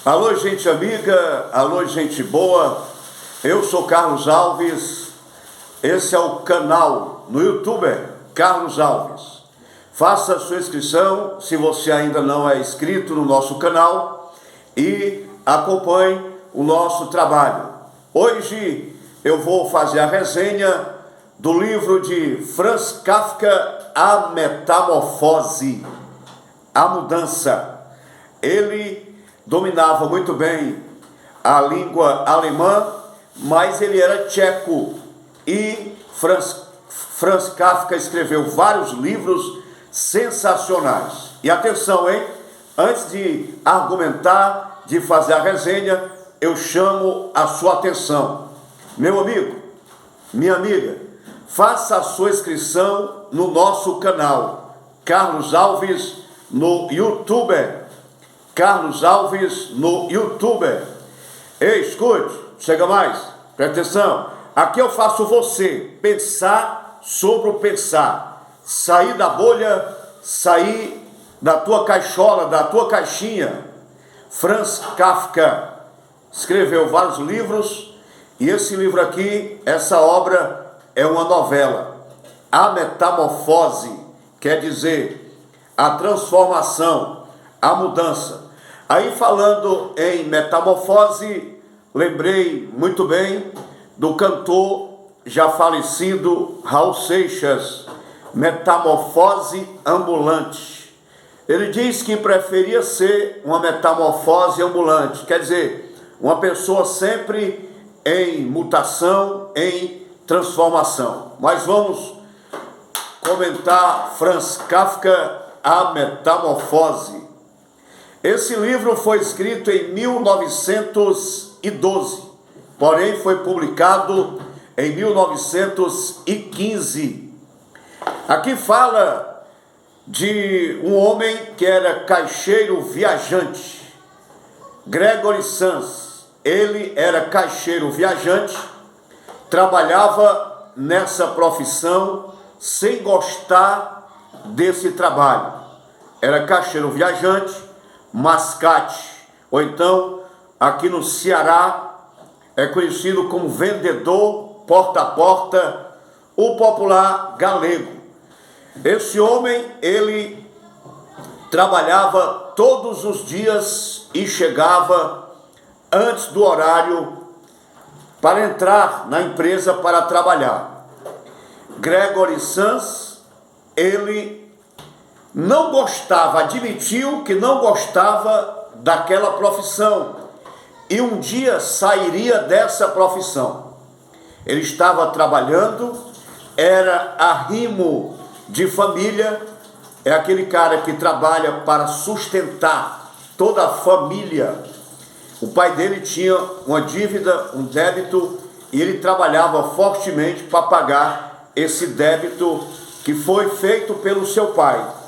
Alô, gente amiga, alô, gente boa. Eu sou Carlos Alves. Esse é o canal no YouTube Carlos Alves. Faça a sua inscrição se você ainda não é inscrito no nosso canal e acompanhe o nosso trabalho. Hoje eu vou fazer a resenha do livro de Franz Kafka, A Metamorfose, a Mudança. Ele dominava muito bem a língua alemã, mas ele era tcheco e Franz Kafka escreveu vários livros sensacionais. E atenção, hein? Antes de argumentar, de fazer a resenha, eu chamo a sua atenção. Meu amigo, minha amiga, faça a sua inscrição no nosso canal Carlos Alves no YouTube. Carlos Alves no YouTube. Ei, escute, chega mais, presta atenção. Aqui eu faço você pensar sobre o pensar. Sair da bolha, sair da tua caixola, da tua caixinha. Franz Kafka escreveu vários livros e esse livro aqui, essa obra é uma novela. A Metamorfose quer dizer a transformação, a mudança. Aí, falando em metamorfose, lembrei muito bem do cantor já falecido Raul Seixas, Metamorfose Ambulante. Ele diz que preferia ser uma metamorfose ambulante, quer dizer, uma pessoa sempre em mutação, em transformação. Mas vamos comentar Franz Kafka, A Metamorfose. Esse livro foi escrito em 1912, porém foi publicado em 1915. Aqui fala de um homem que era caixeiro viajante, Gregory Sans. Ele era caixeiro viajante, trabalhava nessa profissão sem gostar desse trabalho. Era caixeiro viajante, mascate, ou então aqui no Ceará é conhecido como vendedor porta a porta, o popular galego. Esse homem, ele trabalhava todos os dias e chegava antes do horário para entrar na empresa para trabalhar. Gregory Sans, ele não gostava, admitiu que não gostava daquela profissão e um dia sairia dessa profissão. Ele estava trabalhando, era arrimo de família, é aquele cara que trabalha para sustentar toda a família. O pai dele tinha uma dívida, um débito, e ele trabalhava fortemente para pagar esse débito que foi feito pelo seu pai.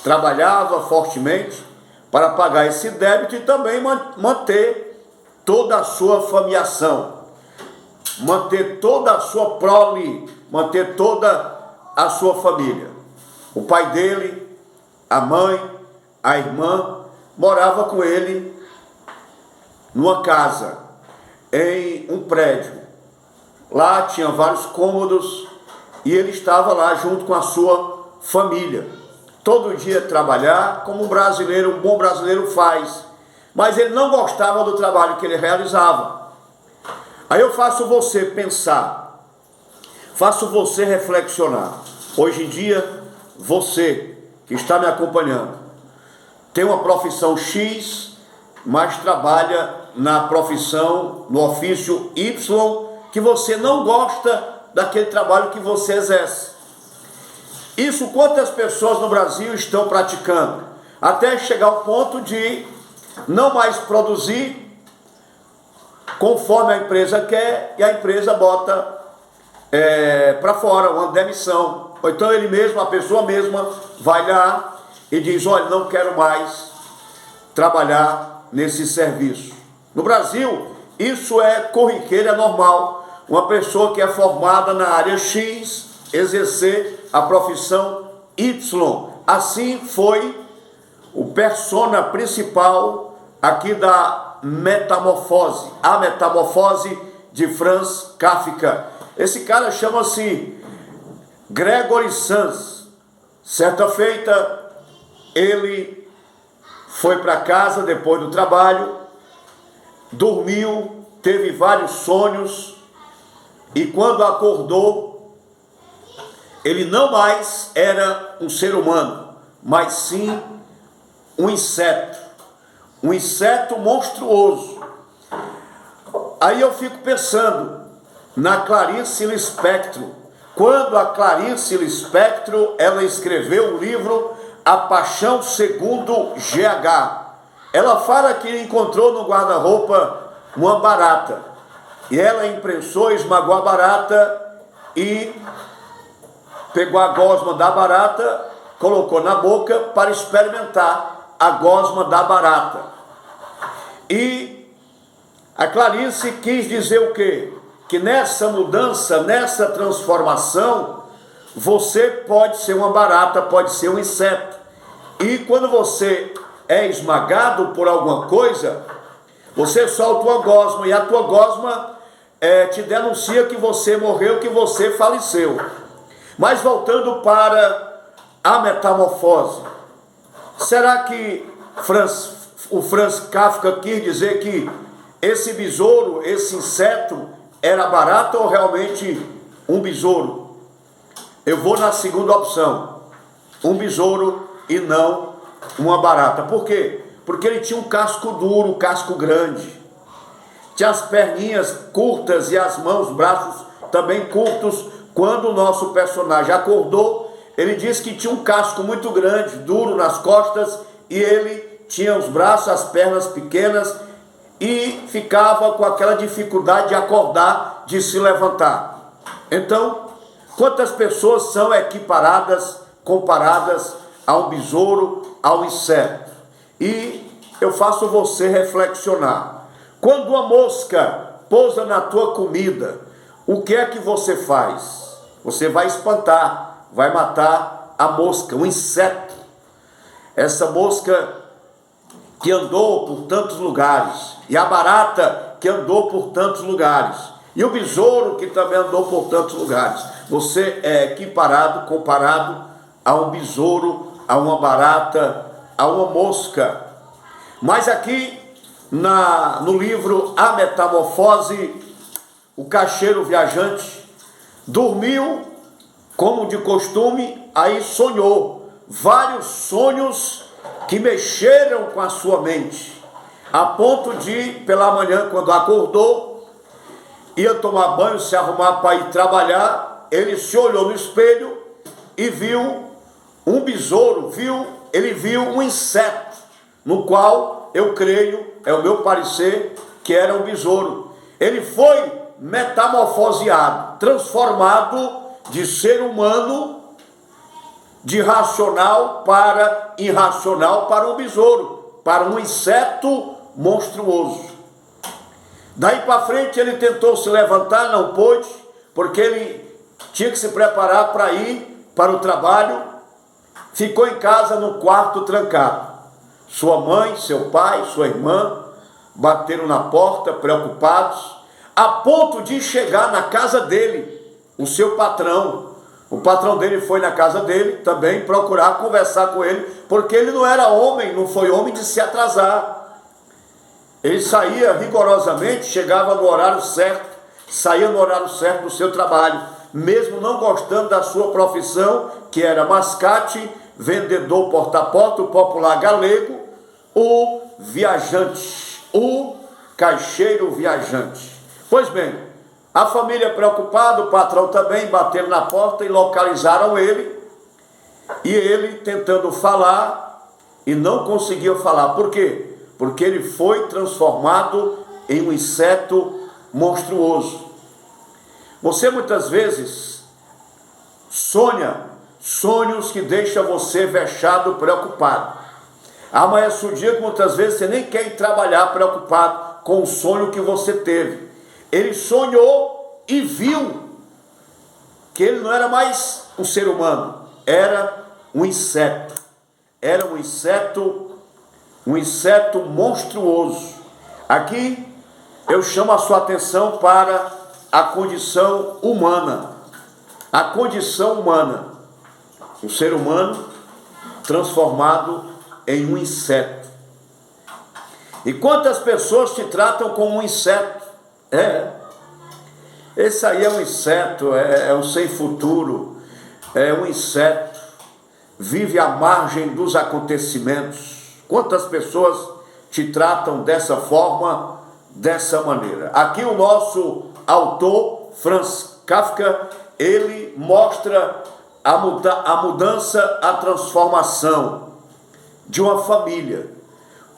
Trabalhava fortemente para pagar esse débito e também manter toda a sua famiação, manter toda a sua prole, manter toda a sua família. O pai dele, a mãe, a irmã, morava com ele numa casa, em um prédio. Lá tinha vários cômodos e ele estava lá junto com a sua família. Todo dia trabalhar, como um brasileiro, um bom brasileiro faz. Mas ele não gostava do trabalho que ele realizava. Aí eu faço você pensar, faço você reflexionar. Hoje em dia, você que está me acompanhando, tem uma profissão X, mas trabalha na profissão, no ofício Y, que você não gosta daquele trabalho que você exerce. Isso quantas pessoas no Brasil estão praticando? Até chegar ao ponto de não mais produzir conforme a empresa quer e a empresa bota para fora uma demissão. Ou então ele mesmo, a pessoa mesma, vai lá e diz: olha, não quero mais trabalhar nesse serviço. No Brasil, isso é corriqueiro, é normal. Uma pessoa que é formada na área X exercer a profissão Y. Assim foi o persona principal aqui da A Metamorfose de Franz Kafka. Esse cara chama-se Gregory Sand. Certa feita, ele foi para casa depois do trabalho, dormiu, teve vários sonhos, e quando acordou, ele não mais era um ser humano, mas sim um inseto monstruoso. Aí eu fico pensando na Clarice Lispector, quando a Clarice Lispector, ela escreveu o livro A Paixão Segundo GH. Ela fala que encontrou no guarda-roupa uma barata, e ela imprensou, esmagou a barata e pegou a gosma da barata, colocou na boca para experimentar a gosma da barata. E a Clarice quis dizer o quê? Que nessa mudança, nessa transformação, você pode ser uma barata, pode ser um inseto. E quando você é esmagado por alguma coisa, você solta uma gosma, e a tua gosma te denuncia que você morreu, que você faleceu. Mas voltando para a metamorfose, será que o Franz Kafka quis dizer que esse besouro, esse inseto, era barata ou realmente um besouro? Eu vou na segunda opção, um besouro e não uma barata. Por quê? Porque ele tinha um casco duro, casco grande, tinha as perninhas curtas e as mãos, braços também curtos. Quando o nosso personagem acordou, ele disse que tinha um casco muito grande, duro nas costas, e ele tinha os braços, as pernas pequenas, e ficava com aquela dificuldade de acordar, de se levantar. Então, quantas pessoas são equiparadas, comparadas a um besouro, ao inseto? E eu faço você reflexionar. Quando uma mosca pousa na tua comida, o que é que você faz? Você vai espantar, vai matar a mosca, o inseto. Essa mosca que andou por tantos lugares, e a barata que andou por tantos lugares, e o besouro que também andou por tantos lugares. Você é equiparado, comparado a um besouro, a uma barata, a uma mosca. Mas aqui no livro A Metamorfose, o caixeiro viajante dormiu, como de costume, aí sonhou vários sonhos que mexeram com a sua mente, a ponto de, pela manhã, quando acordou, ia tomar banho, se arrumar para ir trabalhar, ele se olhou no espelho e viu um besouro, ele viu um inseto, no qual eu creio, é o meu parecer, que era um besouro. Ele foi metamorfoseado, transformado de ser humano, de racional para irracional, para um besouro, para um inseto monstruoso. Daí para frente ele tentou se levantar, não pôde, porque ele tinha que se preparar para ir para o trabalho. Ficou em casa no quarto trancado. Sua mãe, seu pai, sua irmã bateram na porta preocupados, a ponto de chegar na casa dele, o seu patrão. O patrão dele foi na casa dele também procurar conversar com ele, porque ele não era homem, não foi homem de se atrasar. Ele saía rigorosamente, chegava no horário certo, saía no horário certo do seu trabalho, mesmo não gostando da sua profissão, que era mascate, vendedor porta a porta, o popular galego, o viajante, o caixeiro viajante. Pois bem, a família preocupada, o patrão também, bateram na porta e localizaram ele, e ele tentando falar e não conseguiu falar. Por quê? Porque ele foi transformado em um inseto monstruoso. Você muitas vezes sonha sonhos que deixam você vexado, preocupado. Amanhece o dia que muitas vezes você nem quer ir trabalhar preocupado com o sonho que você teve. Ele sonhou e viu que ele não era mais um ser humano, era um inseto. Era um inseto monstruoso. Aqui eu chamo a sua atenção para a condição humana. A condição humana. O ser humano transformado em um inseto. E quantas pessoas te tratam como um inseto? Esse aí é um inseto, é um sem futuro, é um inseto, vive à margem dos acontecimentos. Quantas pessoas te tratam dessa forma, dessa maneira? Aqui o nosso autor, Franz Kafka, ele mostra a mudança, a transformação de uma família.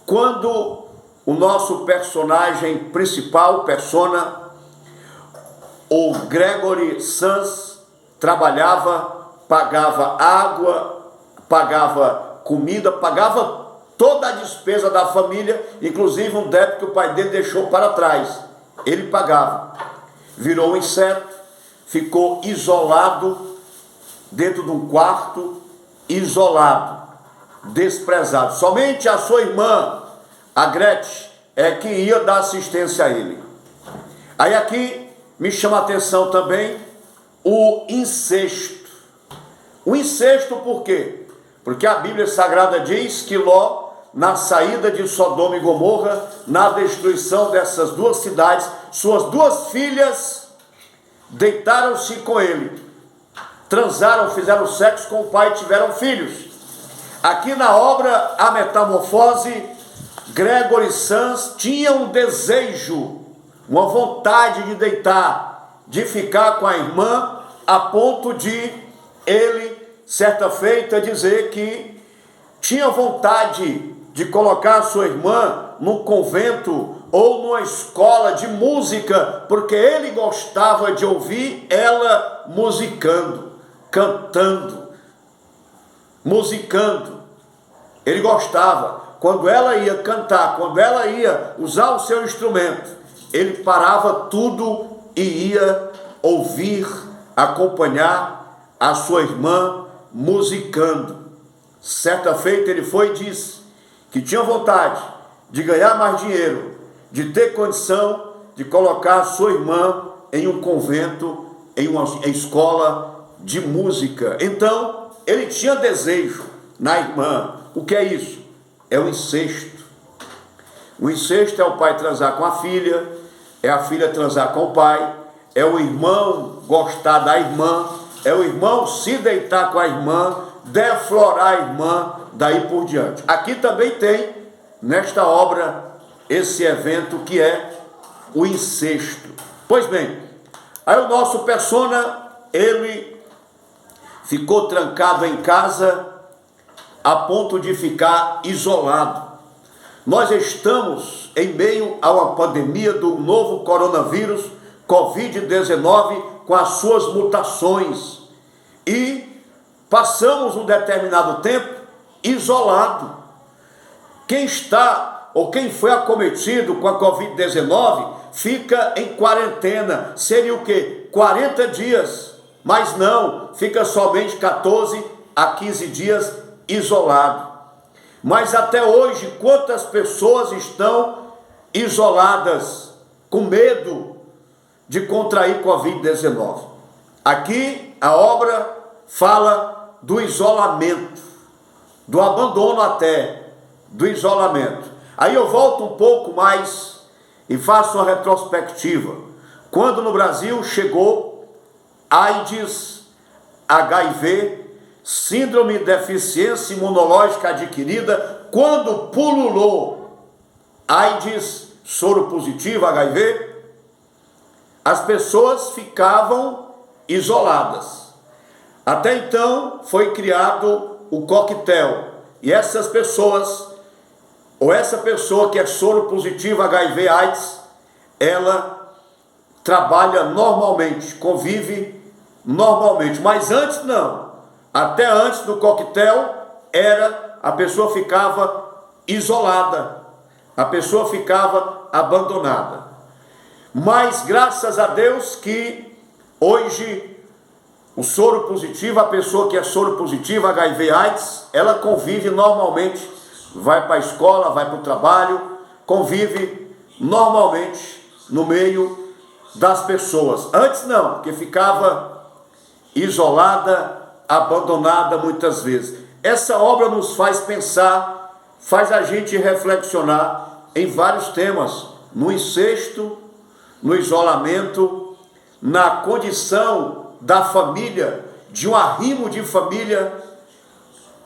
Quando o nosso personagem principal, persona, o Gregory Sand, trabalhava, pagava água, pagava comida, pagava toda a despesa da família, inclusive um débito que o pai dele deixou para trás. Ele pagava. Virou um inseto, ficou isolado dentro de um quarto, isolado, desprezado. Somente a sua irmã, a Gretchen, é que ia dar assistência a ele. Aí aqui me chama a atenção também o incesto. O incesto por quê? Porque a Bíblia Sagrada diz que Ló, na saída de Sodoma e Gomorra, na destruição dessas duas cidades, suas duas filhas deitaram-se com ele, transaram, fizeram sexo com o pai e tiveram filhos. Aqui na obra A Metamorfose, Gregory Sand tinha um desejo, uma vontade de deitar, de ficar com a irmã, a ponto de ele, certa feita, dizer que tinha vontade de colocar a sua irmã num convento ou numa escola de música, porque ele gostava de ouvir ela musicando, cantando, musicando. Ele gostava. Quando ela ia cantar, quando ela ia usar o seu instrumento, ele parava tudo e ia ouvir, acompanhar a sua irmã musicando. Certa feita ele foi e disse que tinha vontade de ganhar mais dinheiro, de ter condição de colocar a sua irmã em um convento, em uma escola de música. Então, ele tinha desejo na irmã. O que é isso? É o incesto. O incesto é o pai transar com a filha, é a filha transar com o pai, é o irmão gostar da irmã, é o irmão se deitar com a irmã, deflorar a irmã, daí por diante. Aqui também tem, nesta obra, esse evento que é o incesto. Pois bem, aí o nosso persona, ele ficou trancado em casa a ponto de ficar isolado. Nós estamos em meio a uma pandemia do novo coronavírus, Covid-19, com as suas mutações. E passamos um determinado tempo isolado. Quem está ou quem foi acometido com a Covid-19 fica em quarentena. Seria o quê? 40 dias. Mas não, fica somente 14 a 15 dias isolado. Mas até hoje, quantas pessoas estão isoladas, com medo de contrair Covid-19? Aqui a obra fala do isolamento, do abandono até, do isolamento. Aí eu volto um pouco mais e faço uma retrospectiva. Quando no Brasil chegou AIDS, HIV, síndrome de deficiência imunológica adquirida, quando pululou AIDS, soro positivo, HIV, as pessoas ficavam isoladas. Até então foi criado o coquetel, e essas pessoas, ou essa pessoa que é soro positivo HIV AIDS, ela trabalha normalmente, convive normalmente, mas antes não. Até antes do coquetel, a pessoa ficava isolada, a pessoa ficava abandonada. Mas graças a Deus que hoje o soro positivo, a pessoa que é soro positivo, HIV AIDS, ela convive normalmente, vai para a escola, vai para o trabalho, convive normalmente no meio das pessoas. Antes não, porque ficava isolada, abandonada muitas vezes. Essa obra nos faz pensar, faz a gente reflexionar em vários temas, no incesto, no isolamento, na condição da família, de um arrimo de família,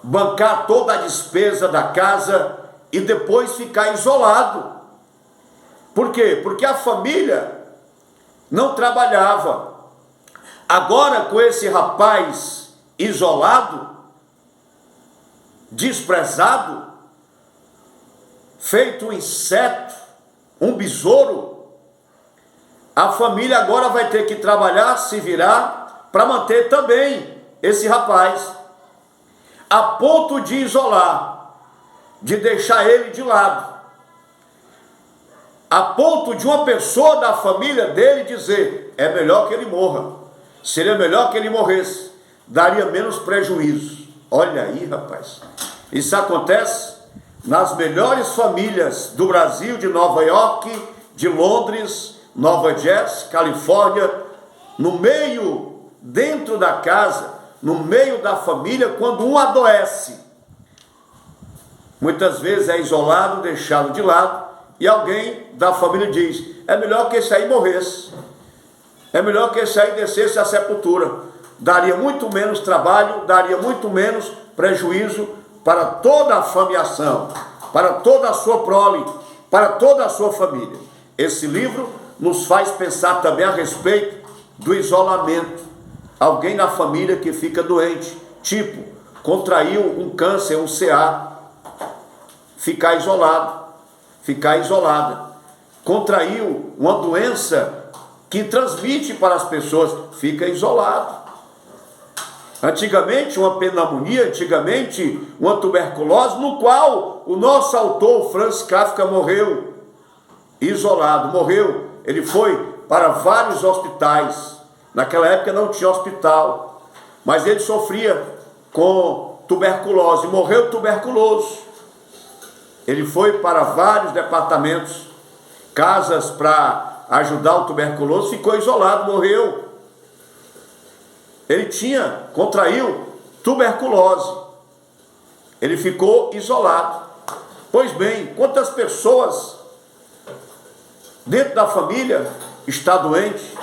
bancar toda a despesa da casa e depois ficar isolado. Por quê? Porque a família não trabalhava. Agora, com esse rapaz isolado, desprezado, feito um inseto, um besouro, a família agora vai ter que trabalhar, se virar, para manter também esse rapaz, a ponto de isolar, de deixar ele de lado, a ponto de uma pessoa da família dele dizer: é melhor que ele morra, seria melhor que ele morresse, daria menos prejuízo. Olha aí, rapaz, isso acontece nas melhores famílias do Brasil, de Nova York, de Londres, Nova Jersey, Califórnia, no meio, dentro da casa, no meio da família, quando um adoece, muitas vezes é isolado, deixado de lado, e alguém da família diz: é melhor que esse aí morresse, é melhor que esse aí descesse à sepultura, daria muito menos trabalho, daria muito menos prejuízo para toda a famiação, para toda a sua prole, para toda a sua família. Esse livro nos faz pensar também a respeito do isolamento. Alguém na família que fica doente, tipo, contraiu um câncer, um CA, ficar isolado, ficar isolada. Contraiu uma doença que transmite para as pessoas, fica isolado. Antigamente uma pneumonia, antigamente uma tuberculose, no qual o nosso autor Franz Kafka morreu isolado, morreu. Ele foi para vários hospitais. Naquela época não tinha hospital, mas ele sofria com tuberculose, morreu tuberculoso. Ele foi para vários departamentos, casas para ajudar o tuberculoso, ficou isolado, morreu. Ele contraiu tuberculose, ele ficou isolado. Pois bem, quantas pessoas dentro da família está doente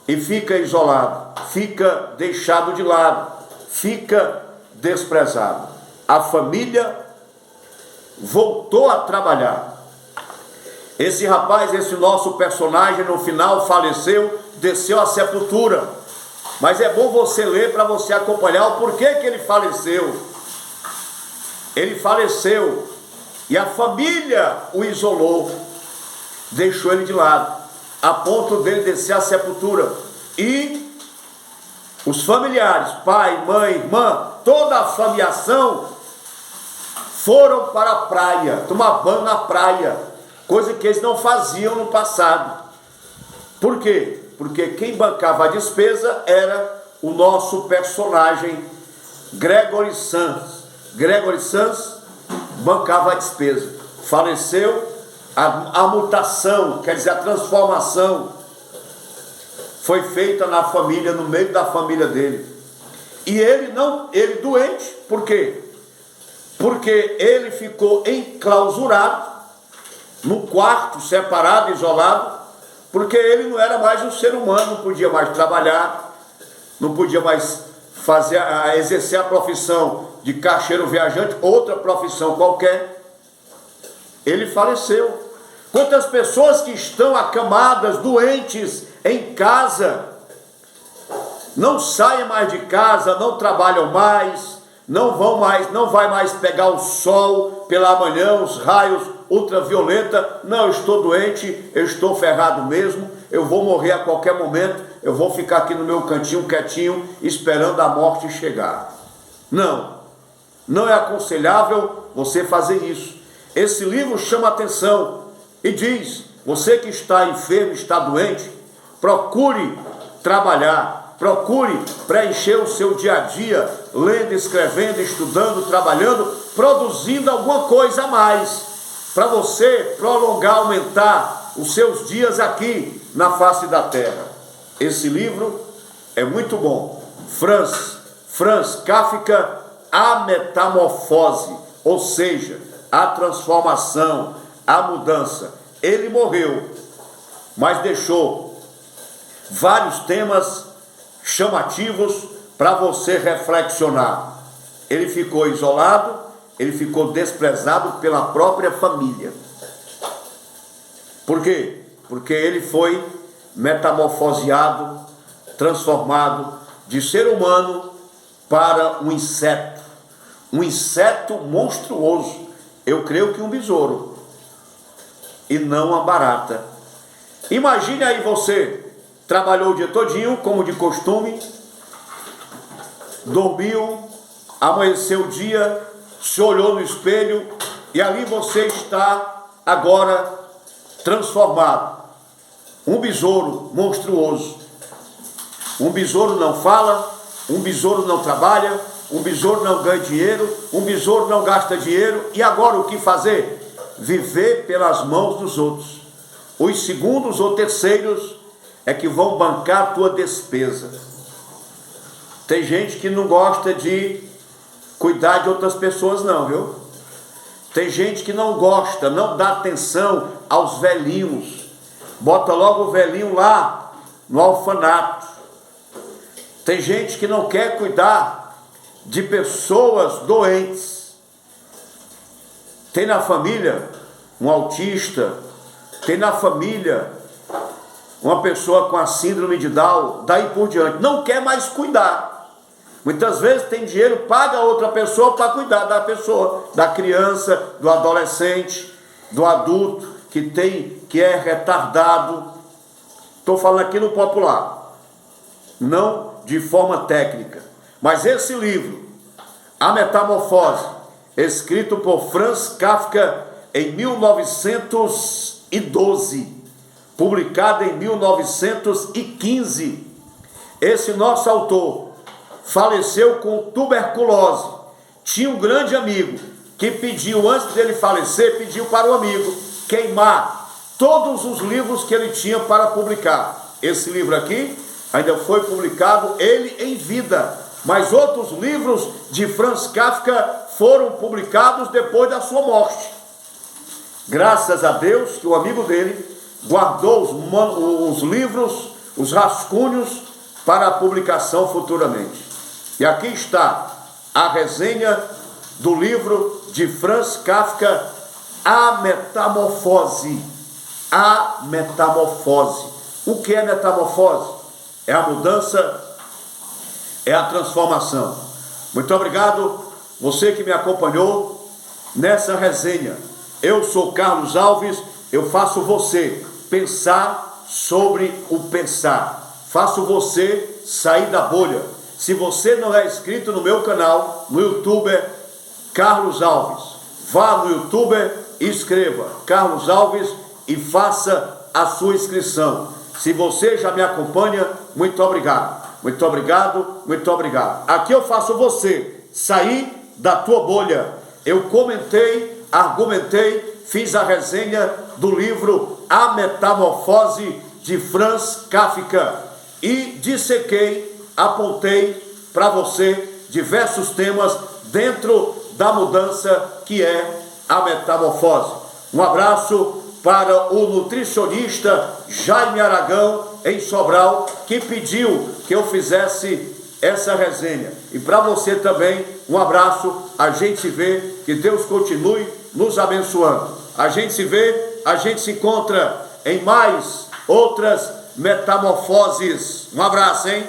e fica isolado, fica deixado de lado, fica desprezado. A família voltou a trabalhar. Esse rapaz, esse nosso personagem, no final faleceu, desceu à sepultura. Mas é bom você ler para você acompanhar o porquê que ele faleceu. Ele faleceu e a família o isolou, deixou ele de lado, a ponto dele descer à sepultura. E os familiares, pai, mãe, irmã, toda a famiação foram para a praia, tomar banho na praia, coisa que eles não faziam no passado. Por quê? Porque quem bancava a despesa era o nosso personagem Gregory Sands. Gregory Sands bancava a despesa. Faleceu, a mutação, quer dizer, a transformação foi feita na família, no meio da família dele. E ele doente, por quê? Porque ele ficou enclausurado num quarto, separado, isolado, porque ele não era mais um ser humano, não podia mais trabalhar, não podia mais exercer a profissão de caixeiro viajante, outra profissão qualquer. Ele faleceu. Quantas pessoas que estão acamadas, doentes, em casa, não saem mais de casa, não trabalham mais, não vai mais pegar o sol pela manhã, os raios ultravioleta. Não, eu estou doente, eu estou ferrado mesmo, eu vou morrer a qualquer momento, eu vou ficar aqui no meu cantinho quietinho, esperando a morte chegar. Não é aconselhável você fazer isso. Esse livro chama atenção e diz: você que está enfermo, está doente, procure trabalhar, procure preencher o seu dia a dia, lendo, escrevendo, estudando, trabalhando, produzindo alguma coisa a mais. para você prolongar, aumentar os seus dias aqui na face da terra. Esse livro é muito bom. Franz Kafka, A Metamorfose, ou seja, a transformação, a mudança. Ele morreu, mas deixou vários temas chamativos para você reflexionar. Ele ficou isolado, ele ficou desprezado pela própria família. Por quê? Porque ele foi metamorfoseado, transformado de ser humano para um inseto monstruoso. Eu creio que um besouro e não uma barata. Imagine aí, você trabalhou o dia todinho, como de costume, dormiu, amanheceu o dia, se olhou no espelho e ali você está agora transformado. Um besouro monstruoso. Um besouro não fala, um besouro não trabalha, um besouro não ganha dinheiro, um besouro não gasta dinheiro. E agora o que fazer? Viver pelas mãos dos outros. Os segundos ou terceiros é que vão bancar a tua despesa. Tem gente que não gosta de cuidar de outras pessoas não, viu? Tem gente que não gosta, não dá atenção aos velhinhos. Bota logo o velhinho lá no orfanato. Tem gente que não quer cuidar de pessoas doentes. Tem na família um autista, tem na família uma pessoa com a síndrome de Down, daí por diante. Não quer mais cuidar. Muitas vezes tem dinheiro, paga outra pessoa para cuidar da pessoa, da criança, do adolescente, do adulto que é retardado. Estou falando aqui no popular, não de forma técnica. Mas esse livro, A Metamorfose, escrito por Franz Kafka em 1912, publicado em 1915. Esse nosso autor faleceu com tuberculose. Tinha um grande amigo que pediu, antes dele falecer, pediu para o amigo queimar todos os livros que ele tinha para publicar. Esse livro aqui ainda foi publicado, ele em vida, mas outros livros de Franz Kafka foram publicados depois da sua morte. Graças a Deus que o amigo dele guardou os livros, os rascunhos para a publicação futuramente. E aqui está a resenha do livro de Franz Kafka, A Metamorfose. A Metamorfose. O que é metamorfose? É a mudança, é a transformação. Muito obrigado, você que me acompanhou nessa resenha. Eu sou Carlos Alves, eu faço você pensar sobre o pensar. Faço você sair da bolha. Se você não é inscrito no meu canal, no YouTube, Carlos Alves, vá no YouTube e escreva Carlos Alves e faça a sua inscrição. Se você já me acompanha, muito obrigado. Muito obrigado, muito obrigado. Aqui eu faço você sair da tua bolha. Eu comentei, argumentei, fiz a resenha do livro A Metamorfose de Franz Kafka e dissequei, apontei para você diversos temas dentro da mudança que é a metamorfose. Um abraço para o nutricionista Jaime Aragão em Sobral, que pediu que eu fizesse essa resenha. E para você também, um abraço. A gente se vê, que Deus continue nos abençoando. A gente se vê, a gente se encontra em mais outras metamorfoses. Um abraço, hein?